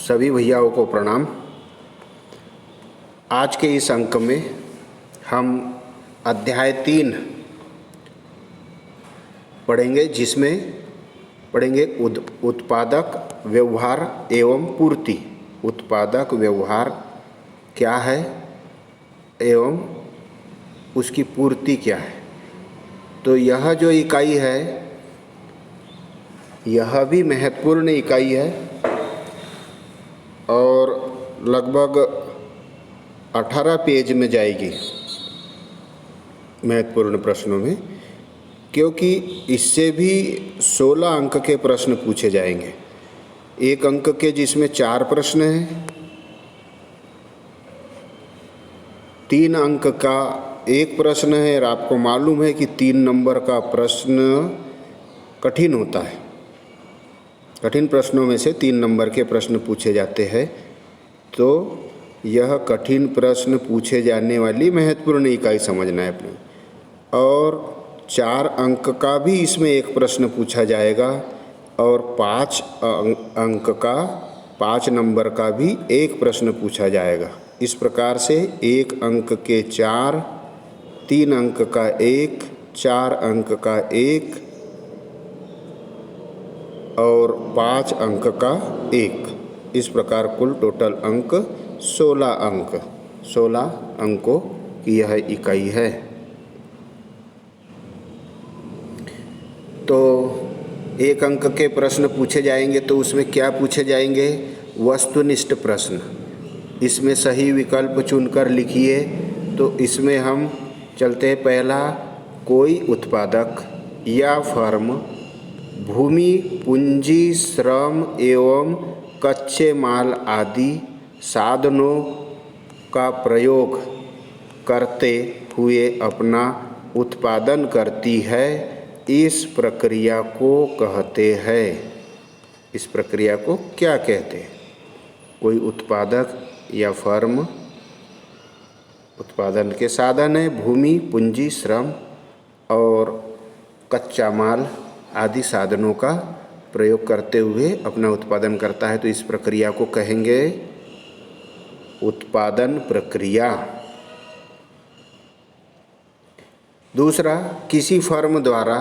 सभी भैयाओं को प्रणाम। आज के इस अंक में हम अध्याय 3 पढ़ेंगे, जिसमें पढ़ेंगे उत्पादक व्यवहार एवं पूर्ति। उत्पादक व्यवहार क्या है एवं उसकी पूर्ति क्या है। तो यह जो इकाई है यह भी महत्वपूर्ण इकाई है और लगभग 18 पेज में जाएगी महत्वपूर्ण प्रश्नों में, क्योंकि इससे भी 16 अंक के प्रश्न पूछे जाएंगे। एक अंक के जिसमें 4 प्रश्न हैं, 3 अंक का एक प्रश्न है। और आपको मालूम है कि 3 नंबर का प्रश्न कठिन होता है। कठिन प्रश्नों में से 3 नंबर के प्रश्न पूछे जाते हैं। तो यह कठिन प्रश्न पूछे जाने वाली महत्वपूर्ण इकाई समझना है अपने। और 4 अंक का भी इसमें एक प्रश्न पूछा जाएगा और 5 अंक का 5 नंबर का भी एक प्रश्न पूछा जाएगा। इस प्रकार से 1 अंक के 4, 3 अंक का 1, 4 अंक का 1 और 5 अंक का 1। इस प्रकार कुल टोटल अंक 16 अंकों की यह इकाई है। तो 1 अंक के प्रश्न पूछे जाएंगे तो उसमें क्या पूछे जाएंगे? वस्तुनिष्ठ प्रश्न। इसमें सही विकल्प चुनकर लिखिए। तो इसमें हम चलते हैं। पहला, कोई उत्पादक या फर्म भूमि, पूंजी, श्रम एवं कच्चे माल आदि साधनों का प्रयोग करते हुए अपना उत्पादन करती है, इस प्रक्रिया को कहते हैं। इस प्रक्रिया को क्या कहते हैं? कोई उत्पादक या फर्म, उत्पादन के साधन है भूमि, पूंजी, श्रम और कच्चा माल आदि साधनों का प्रयोग करते हुए अपना उत्पादन करता है, तो इस प्रक्रिया को कहेंगे उत्पादन प्रक्रिया। दूसरा, किसी फर्म द्वारा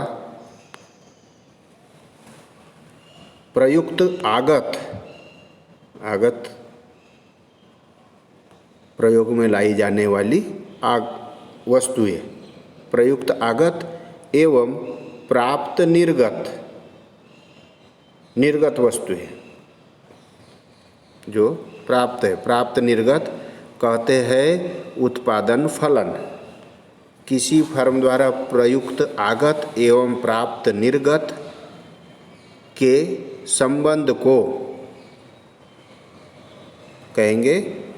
प्रयुक्त आगत प्रयोग में लाई जाने वाली वस्तुएं, प्रयुक्त आगत एवं प्राप्त निर्गत वस्तुएं जो प्राप्त है, प्राप्त निर्गत कहते हैं उत्पादन फलन। किसी फर्म द्वारा प्रयुक्त आगत एवं प्राप्त निर्गत के संबंध को कहेंगे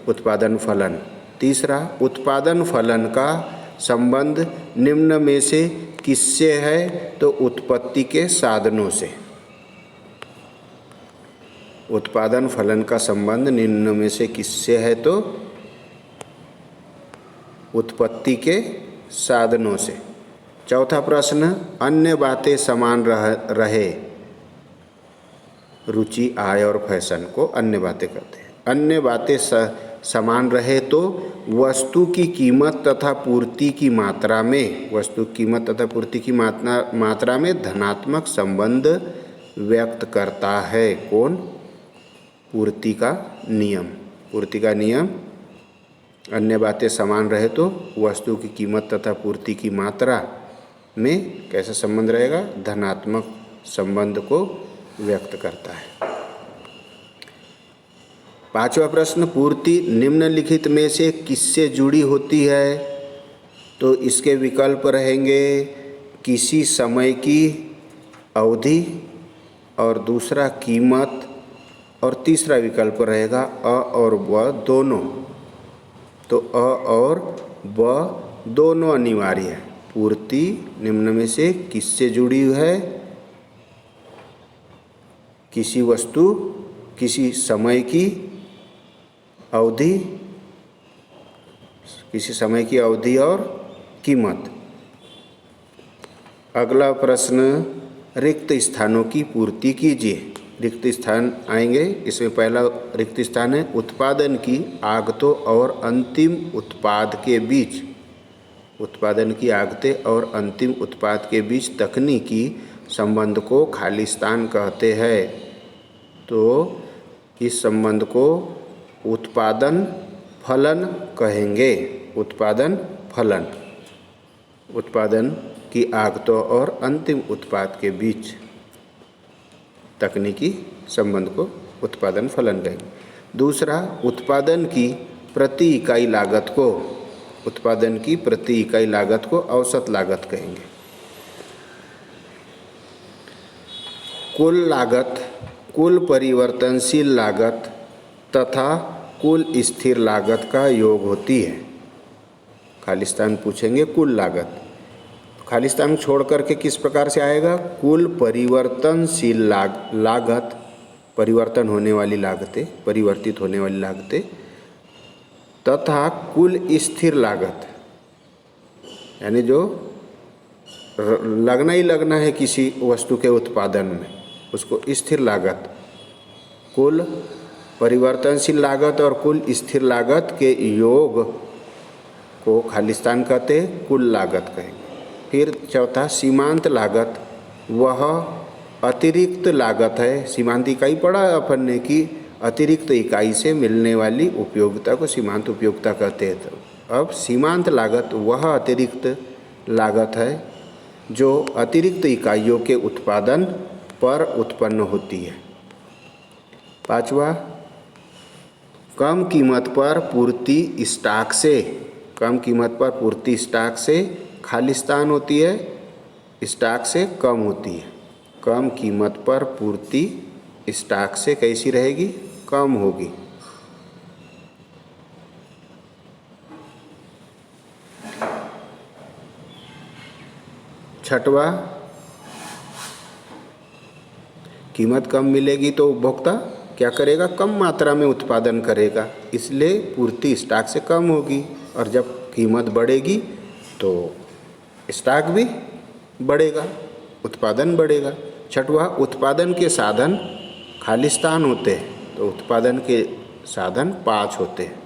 उत्पादन फलन। तीसरा, उत्पादन फलन का संबंध निम्न में से किससे है? तो उत्पत्ति के साधनों से। उत्पादन फलन का संबंध निम्न में से किससे है? तो उत्पत्ति के साधनों से। चौथा प्रश्न, अन्य बातें समान रहे। रुचि, आय और फैशन को अन्य बातें कहते हैं। अन्य बातें समान रहे तो वस्तु की कीमत तथा पूर्ति की मात्रा में, वस्तु कीमत तथा पूर्ति की मात्रा में धनात्मक संबंध व्यक्त करता है। कौन? पूर्ति का नियम। पूर्ति का नियम, अन्य बातें समान रहे तो वस्तु की कीमत तथा पूर्ति की मात्रा में कैसा संबंध रहेगा? धनात्मक संबंध को व्यक्त करता है। 5वां प्रश्न, पूर्ति निम्नलिखित में से किससे जुड़ी होती है? तो इसके विकल्प रहेंगे किसी समय की अवधि और दूसरा कीमत और तीसरा विकल्प रहेगा अ और व दोनों। तो अ और व दोनों अनिवार्य है। पूर्ति निम्न में से किससे जुड़ी है? किसी वस्तु, किसी समय की अवधि, किसी समय की अवधि और कीमत। अगला प्रश्न, रिक्त स्थानों की पूर्ति कीजिए। रिक्त स्थान आएंगे। इसमें पहला रिक्त स्थान है उत्पादन की आगतों और अंतिम उत्पाद के बीच, उत्पादन की आगतें और अंतिम उत्पाद के बीच तकनीकी संबंध को खाली स्थान कहते हैं। तो इस संबंध को उत्पादन फलन कहेंगे। उत्पादन फलन, उत्पादन की आगतों और अंतिम उत्पाद के बीच तकनीकी संबंध को उत्पादन फलन कहेंगे। दूसरा, उत्पादन की प्रति इकाई लागत को, उत्पादन की प्रति इकाई लागत को औसत लागत कहेंगे। कुल लागत कुल परिवर्तनशील लागत तथा कुल स्थिर लागत का योग होती है। खालिस्तान पूछेंगे कुल लागत, खालिस्तान छोड़ करके किस प्रकार से आएगा? कुल परिवर्तनशील लागत, परिवर्तन होने वाली लागतें, परिवर्तित होने वाली लागतें, तथा कुल स्थिर लागत, यानी जो लगना ही लगना है किसी वस्तु के उत्पादन में, उसको स्थिर लागत। कुल परिवर्तनशील लागत और कुल स्थिर लागत के योग को खालिस्तान कहते हैं, कुल लागत कहेंगे। फिर चौथा, सीमांत लागत, वह अतिरिक्त लागत है। सीमांत इकाई पढ़ा अपन ने कि अतिरिक्त इकाई से मिलने वाली उपयोगिता को सीमांत उपयोगिता कहते हैं। तो अब सीमांत लागत वह अतिरिक्त लागत है जो अतिरिक्त इकाइयों के उत्पादन पर उत्पन्न होती है। पांचवा, कम कीमत पर पूर्ति स्टॉक से, कम कीमत पर पूर्ति स्टॉक से खालिस्तान होती है, स्टॉक से कम होती है। कम कीमत पर पूर्ति स्टॉक से कैसी रहेगी? कम होगी। छठवा, कीमत कम मिलेगी तो उपभोक्ता क्या करेगा? कम मात्रा में उत्पादन करेगा, इसलिए पूर्ति स्टॉक से कम होगी। और जब कीमत बढ़ेगी तो स्टॉक भी बढ़ेगा, उत्पादन बढ़ेगा। छठवा, उत्पादन के साधन खालिस्तान होते हैं, तो उत्पादन के साधन 5 होते हैं,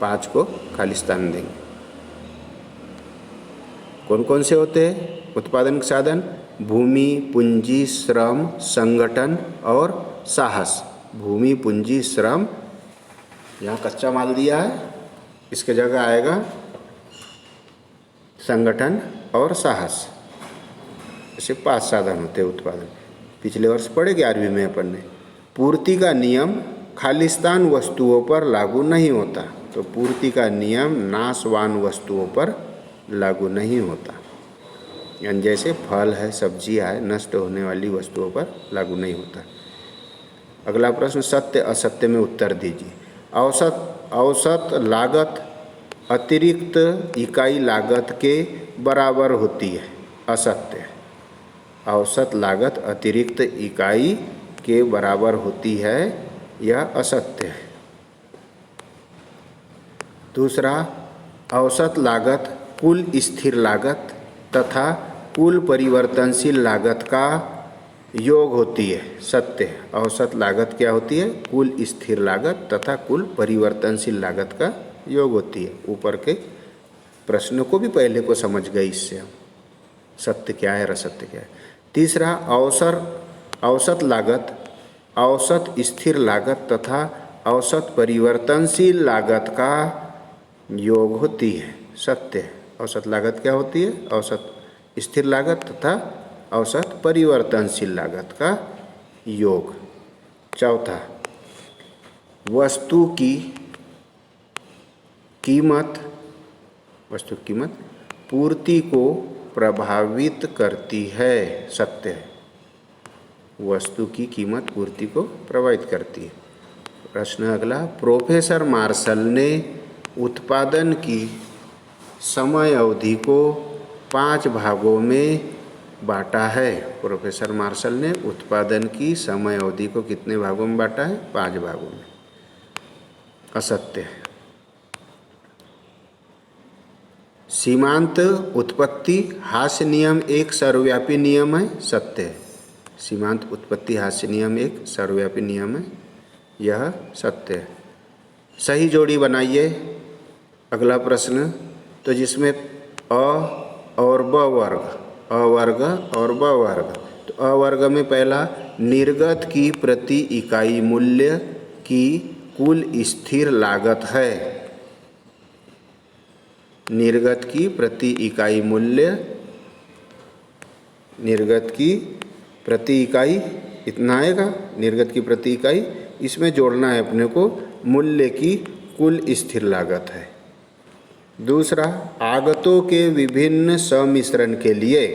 5 को खालिस्तान देंगे। कौन कौन से होते हैं उत्पादन के साधन? भूमि, पूंजी, श्रम, संगठन और साहस। भूमि, पूंजी, श्रम, यहाँ कच्चा माल दिया है, इसके जगह आएगा संगठन और साहस। ऐसे 5 साधन होते हैं उत्पादन। पिछले वर्ष पढ़े 11वीं में अपन ने। पूर्ति का नियम खालिस्तान वस्तुओं पर लागू नहीं होता, तो पूर्ति का नियम नाशवान वस्तुओं पर लागू नहीं होता, यानी जैसे फल है, सब्जियाँ है, नष्ट होने वाली वस्तुओं पर लागू नहीं होता। अगला प्रश्न, सत्य असत्य में उत्तर दीजिए। औसत लागत अतिरिक्त इकाई लागत के बराबर होती है, असत्य। औसत लागत अतिरिक्त इकाई के बराबर होती है, यह असत्य है। दूसरा, औसत लागत कुल स्थिर लागत तथा कुल परिवर्तनशील लागत का योग होती है, सत्य है। औसत लागत क्या होती है? कुल स्थिर लागत तथा कुल परिवर्तनशील लागत का योग होती है। ऊपर के प्रश्नों को भी पहले को समझ गए इससे हम, सत्य क्या है और असत्य क्या है। तीसरा, औसत लागत औसत स्थिर लागत तथा औसत परिवर्तनशील लागत का योग होती है, सत्य है। औसत लागत क्या होती है? औसत स्थिर लागत तथा औसत परिवर्तनशील लागत का योग। चौथा, वस्तु की कीमत पूर्ति को प्रभावित करती है, सत्य है। वस्तु की कीमत पूर्ति को प्रभावित करती है। प्रश्न अगला, प्रोफेसर मार्शल ने उत्पादन की समय अवधि को 5 भागों में बांटा है। प्रोफेसर मार्शल ने उत्पादन की समय अवधि को कितने भागों में बांटा है? 5 भागों में, असत्य है। सीमांत उत्पत्ति हास्य नियम एक सर्वव्यापी नियम है, सत्य है। सीमांत उत्पत्ति हास्य नियम एक सर्वव्यापी नियम है, यह सत्य है। सही जोड़ी बनाइए। अगला प्रश्न, तो जिसमें अ और ब वर्ग, अ वर्ग और ब वर्ग, तो अ वर्ग में पहला निर्गत की प्रति इकाई मूल्य की कुल स्थिर लागत है। निर्गत की प्रति इकाई मूल्य, निर्गत की प्रति इकाई इतना आएगा, निर्गत की प्रति इकाई, इसमें जोड़ना है अपने को मूल्य की कुल स्थिर लागत है। दूसरा, आगतों के विभिन्न सम्मिश्रण के लिए,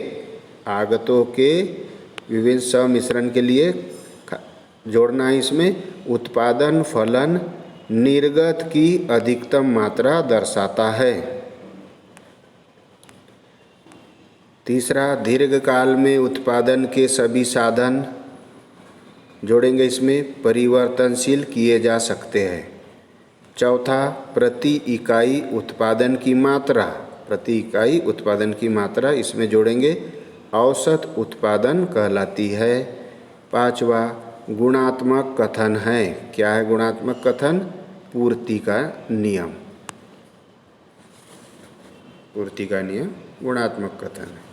आगतों के विभिन्न सम्मिश्रण के लिए जोड़ना है इसमें उत्पादन फलन निर्गत की अधिकतम मात्रा दर्शाता है। तीसरा, दीर्घकाल में उत्पादन के सभी साधन जोड़ेंगे इसमें परिवर्तनशील किए जा सकते हैं। चौथा, प्रति इकाई उत्पादन की मात्रा, प्रति इकाई उत्पादन की मात्रा इसमें जोड़ेंगे औसत उत्पादन कहलाती है। पांचवा, गुणात्मक कथन है। क्या है गुणात्मक कथन? पूर्ति का नियम, पूर्ति का नियम गुणात्मक कथन है।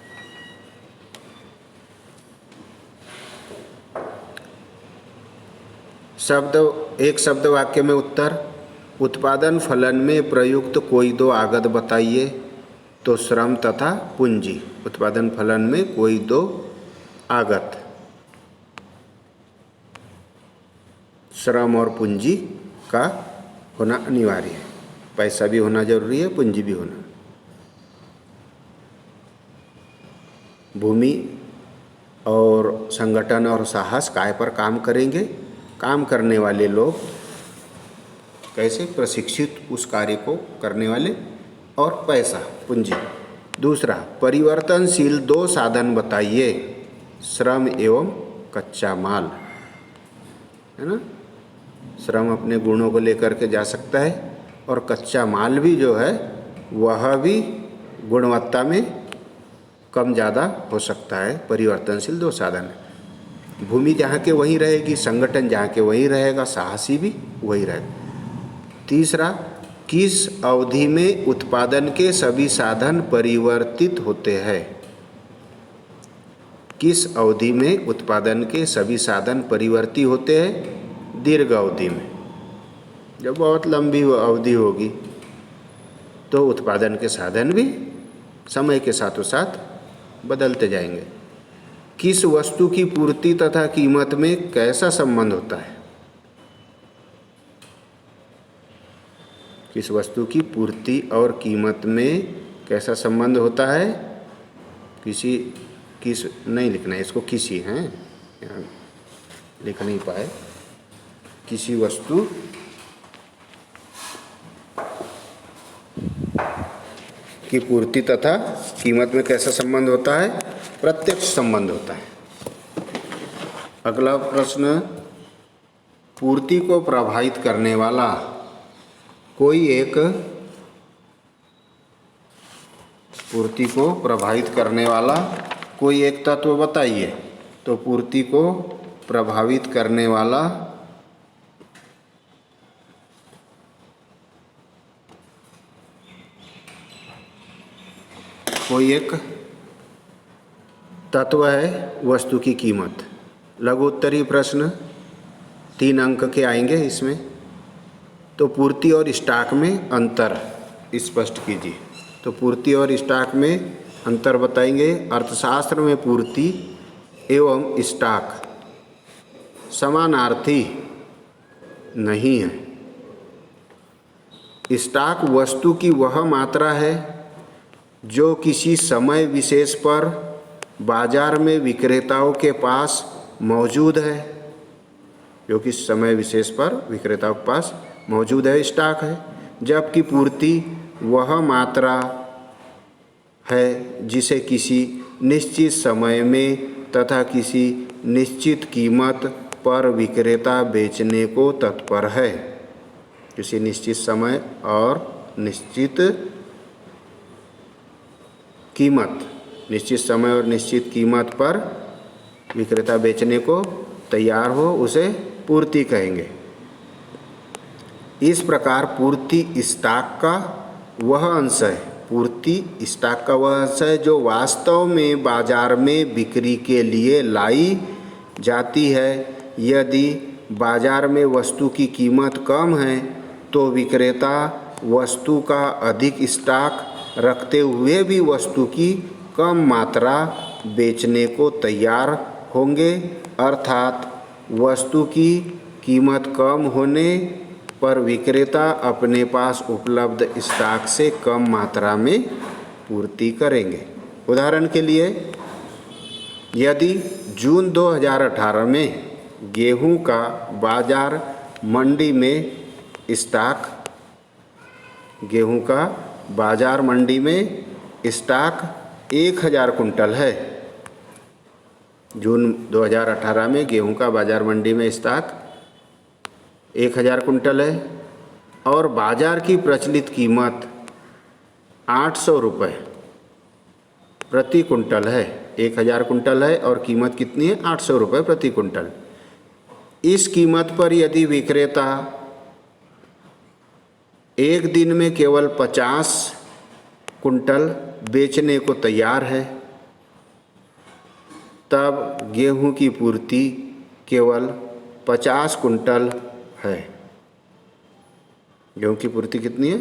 एक शब्द वाक्य में उत्तर, उत्पादन फलन में प्रयुक्त कोई दो आगत बताइए। तो श्रम तथा पूंजी, उत्पादन फलन में कोई दो आगत, श्रम और पूंजी का होना अनिवार्य है। पैसा भी होना जरूरी है, पूंजी भी होना। भूमि और संगठन और साहस काय पर काम करेंगे? काम करने वाले लोग, कैसे? प्रशिक्षित उस कार्य को करने वाले, और पैसा पूंजी। दूसरा, परिवर्तनशील दो साधन बताइए, श्रम एवं कच्चा माल, है ना। श्रम अपने गुणों को लेकर के जा सकता है, और कच्चा माल भी जो है वह भी गुणवत्ता में कम ज़्यादा हो सकता है। परिवर्तनशील दो साधन है। भूमि जहाँ के वहीं रहेगी, संगठन जहाँ के वहीं रहेगा, साहसी भी वही रहेगा। तीसरा, किस अवधि में उत्पादन के सभी साधन परिवर्तित होते हैं? किस अवधि में उत्पादन के सभी साधन परिवर्तित होते हैं? दीर्घ अवधि में। जब बहुत लंबी अवधि होगी तो उत्पादन के साधन भी समय के साथों साथ बदलते जाएंगे। किस वस्तु की पूर्ति तथा कीमत में कैसा संबंध होता है? किस वस्तु की पूर्ति और कीमत में कैसा संबंध होता है? किस नहीं लिखना है इसको, किसी हैं, यहाँ लिख नहीं पाए। किसी वस्तु की पूर्ति तथा कीमत में कैसा संबंध होता है? प्रत्यक्ष संबंध होता है। अगला प्रश्न, पूर्ति को प्रभावित करने वाला कोई एक, पूर्ति को प्रभावित करने वाला कोई एक तत्व बताइए। तो पूर्ति को प्रभावित करने वाला कोई एक तत्व है वस्तु की कीमत। लघु उत्तरीय प्रश्न 3 अंक के आएंगे इसमें। तो पूर्ति और स्टॉक में अंतर स्पष्ट कीजिए। तो पूर्ति और स्टॉक में अंतर बताएंगे। अर्थशास्त्र में पूर्ति एवं स्टॉक समानार्थी नहीं है। स्टॉक वस्तु की वह मात्रा है जो किसी समय विशेष पर बाजार में विक्रेताओं के पास मौजूद है, जो कि समय विशेष पर विक्रेताओं के पास मौजूद है, स्टॉक है। जबकि पूर्ति वह मात्रा है जिसे किसी निश्चित समय में तथा किसी निश्चित कीमत पर विक्रेता बेचने को तत्पर है। किसी निश्चित समय और निश्चित कीमत, निश्चित समय और निश्चित कीमत पर विक्रेता बेचने को तैयार हो उसे पूर्ति कहेंगे। इस प्रकार पूर्ति स्टॉक का वह अंश है, पूर्ति स्टॉक का वह अंश है जो वास्तव में बाजार में बिक्री के लिए लाई जाती है। यदि बाजार में वस्तु की कीमत कम है तो विक्रेता वस्तु का अधिक स्टॉक रखते हुए भी वस्तु की कम मात्रा बेचने को तैयार होंगे, अर्थात वस्तु की कीमत कम होने पर विक्रेता अपने पास उपलब्ध स्टॉक से कम मात्रा में पूर्ति करेंगे। उदाहरण के लिए, यदि जून 2018 में गेहूं का बाजार मंडी में स्टॉक स्टॉक 1000 कुंटल है, जून 2018 में गेहूं का बाजार मंडी में स्टॉक 1000 कुंटल है और बाजार की प्रचलित कीमत 800 रुपये प्रति कुंटल है। 1000 कुंटल है और कीमत कितनी है? 800 रुपये प्रति कुंटल। इस कीमत पर यदि विक्रेता एक दिन में केवल 50 कुंटल बेचने को तैयार है, तब गेहूं की पूर्ति केवल 50 कुंटल है। गेहूं की पूर्ति कितनी है?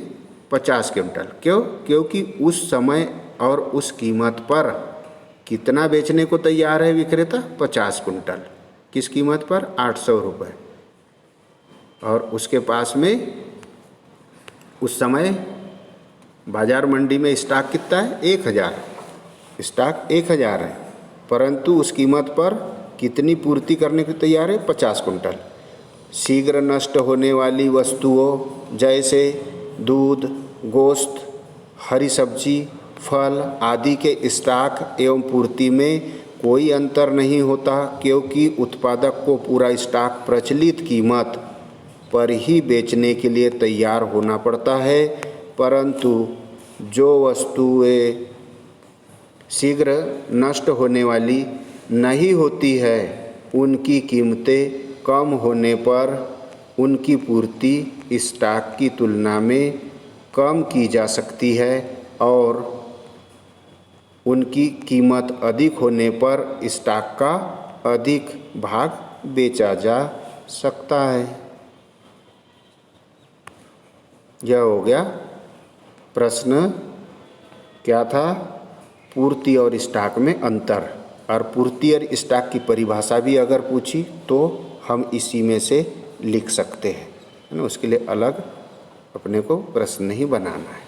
50 कुंटल। क्यों? क्योंकि उस समय और उस कीमत पर कितना बेचने को तैयार है विक्रेता? 50 कुंटल। किस कीमत पर? 800 रुपये। और उसके पास में उस समय बाजार मंडी में स्टॉक कितना है? 1000। स्टॉक 1000 है, परंतु उस कीमत पर कितनी पूर्ति करने को तैयार है? 50 कुंटल। शीघ्र नष्ट होने वाली वस्तुओं जैसे दूध, गोश्त, हरी सब्जी, फल आदि के स्टॉक एवं पूर्ति में कोई अंतर नहीं होता, क्योंकि उत्पादक को पूरा स्टॉक प्रचलित कीमत पर ही बेचने के लिए तैयार होना पड़ता है, परंतु जो वस्तुएं शीघ्र नष्ट होने वाली नहीं होती है उनकी कीमतें कम होने पर उनकी पूर्ति स्टॉक की तुलना में कम की जा सकती है और उनकी कीमत अधिक होने पर स्टॉक का अधिक भाग बेचा जा सकता है। यह हो गया प्रश्न। क्या था? पूर्ति और स्टॉक में अंतर। और पूर्ति और स्टॉक की परिभाषा भी अगर पूछी तो हम इसी में से लिख सकते हैं, है ना। उसके लिए अलग अपने को प्रश्न नहीं बनाना है।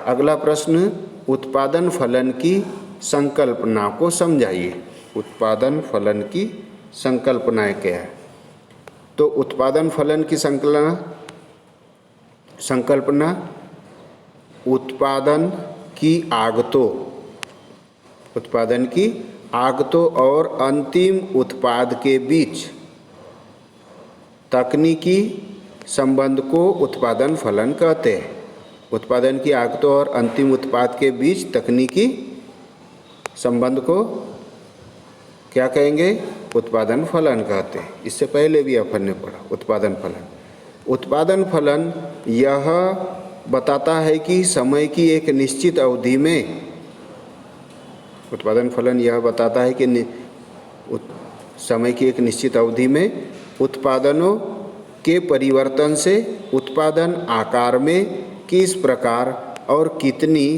अगला प्रश्न, उत्पादन फलन की संकल्पना को समझाइए। उत्पादन फलन की संकल्पनाएं क्या है? तो उत्पादन फलन की संकल्पना उत्पादन की आगतों और अंतिम उत्पाद के बीच तकनीकी संबंध को उत्पादन फलन कहते हैं। उत्पादन की आगतों और अंतिम उत्पाद के बीच तकनीकी संबंध को क्या कहेंगे? उत्पादन फलन कहते हैं। इससे पहले भी अपन ने पढ़ा उत्पादन फलन। उत्पादन फलन यह बताता है कि समय की एक निश्चित अवधि में समय की एक निश्चित अवधि में उत्पादनों के परिवर्तन से उत्पादन आकार में किस प्रकार और कितनी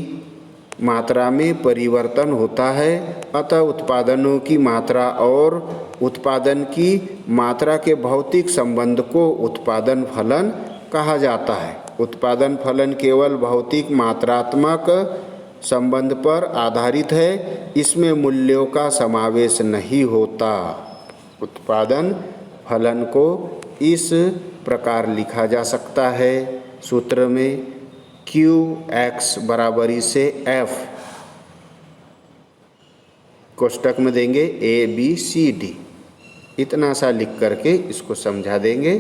मात्रा में परिवर्तन होता है। अतः उत्पादनों की मात्रा और उत्पादन की मात्रा के भौतिक संबंध को उत्पादन फलन कहा जाता है। उत्पादन फलन केवल भौतिक मात्रात्मक संबंध पर आधारित है, इसमें मूल्यों का समावेश नहीं होता। उत्पादन फलन को इस प्रकार लिखा जा सकता है सूत्र में QX बराबरी से F, कोष्टक में देंगे ABCD। इतना सा लिख करके इसको समझा देंगे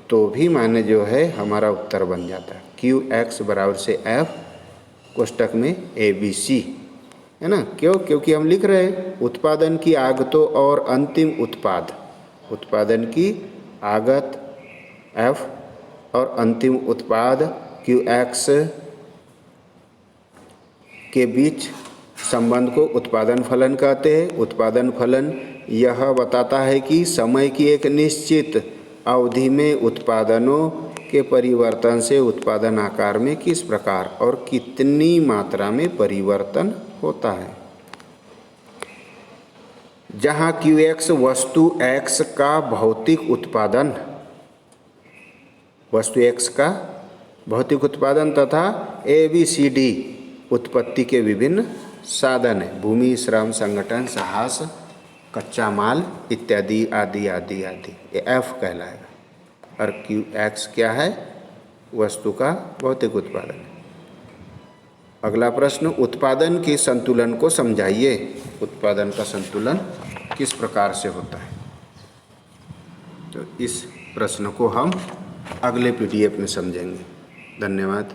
तो भी माने जो है हमारा उत्तर बन जाता है। QX बराबर से F, कोष्टक में ABC। है ना। क्यों? क्योंकि हम लिख रहे हैं उत्पादन की आगतों और अंतिम उत्पाद, उत्पादन की आगत F और अंतिम उत्पाद QX के बीच संबंध को उत्पादन फलन कहते हैं। उत्पादन फलन यह बताता है कि समय की एक निश्चित अवधि में उत्पादनों के परिवर्तन से उत्पादन आकार में किस प्रकार और कितनी मात्रा में परिवर्तन होता है। जहाँ QX वस्तु X का भौतिक उत्पादन, वस्तु X का भौतिक उत्पादन तथा ABCD उत्पत्ति के विभिन्न साधन है, भूमि, श्रम, संगठन, साहस, कच्चा माल इत्यादि आदि आदि आदि, ये F कहलाएगा। और QX क्या है? वस्तु का भौतिक उत्पादन है। अगला प्रश्न, उत्पादन के संतुलन को समझाइए। उत्पादन का संतुलन किस प्रकार से होता है? तो इस प्रश्न को हम अगले PDF में समझेंगे। धन्यवाद।